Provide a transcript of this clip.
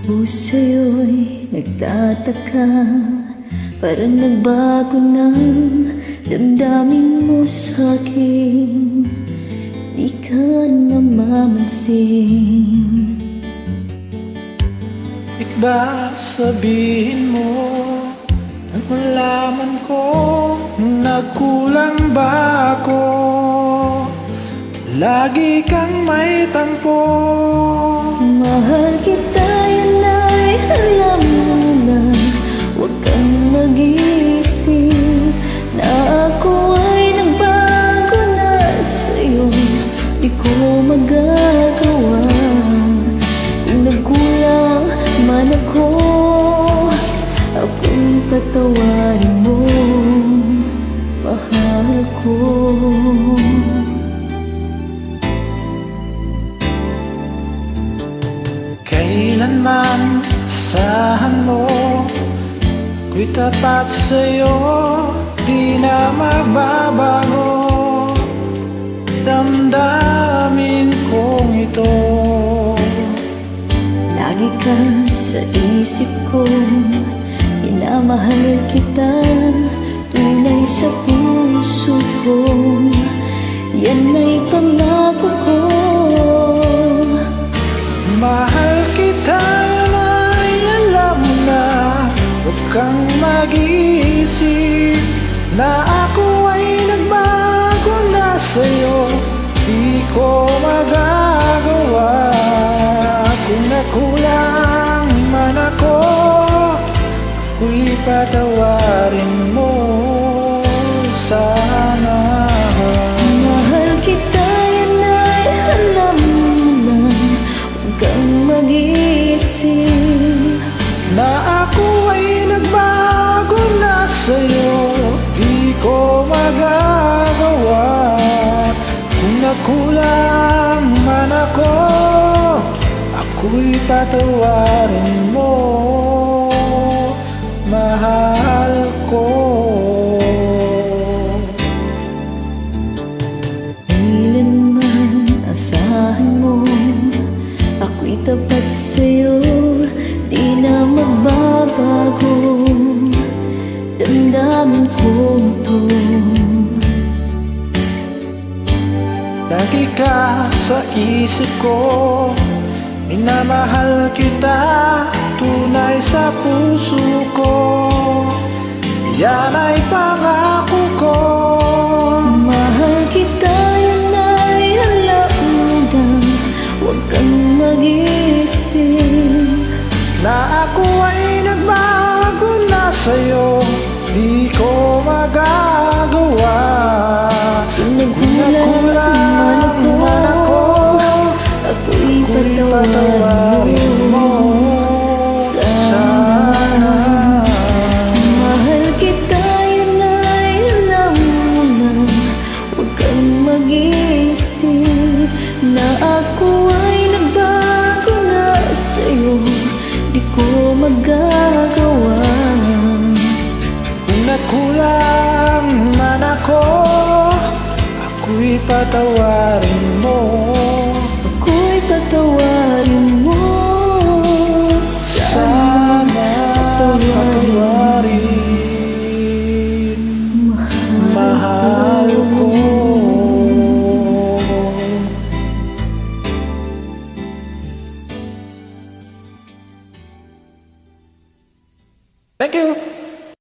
Puso'y nagtataka, parang nagbago ng damdamin mo sa'kin. Di ka namamansin. Bakit ba sabihin mo nang malaman ko nagkulang ba ako? Lagi kang may tampo. Mahal kita, yan ay alam mo na. Huwag kang mag-iisip na ako ay nagbago na sa'yo. Di ko magagawa. Kung nagkulang man ako, ako'y patawarin mo, mahal ko. Kailanman asahan mo ako'y tapat sa'yo, di na magbabago damdamin kong ito. Lagi ka sa isip ko, minamahal kita, tunay sa puso ko, yan ay pangako ko. Mahal kita, yan ay alam mo na. Huwag kang mag-iisip na ako ay nagbago na sa'yo. Di ko magagawa. Kung nakulang man ako, ako'y patawarin mo sana. Mahal kita, yan ay alam mo na. Huwag kang mag-iisip na ako ay nagbago na sa'yo. Di ko magagawa. Kung nakulang man ako, ako'y patawarin mo, mahal ko. Kailanman asahan mo, ako'y tapat sa'yo, di na magbabago damdamin ko ito. Lagi ka sa isip ko, minamahal kita, tunay sa puso ko, yan ay pangako ko. Mahal kita, yan ay alam mo na. Huwag kang mag-iisip Na ako ay nagbago na sa'yo, di ko magagawa. kung nagkulang man ako, ako'y patawarin mo sana. Mahal kita, yan ay alam mo na. Huwag kang mag-iisip na ako ay nagbago na sa'yo. Di ko magagawa. Kung nakulang man ako, ako'y patawarin mo. Ako'y patawarin mo sana. Patawarin, mahal ko. Thank you.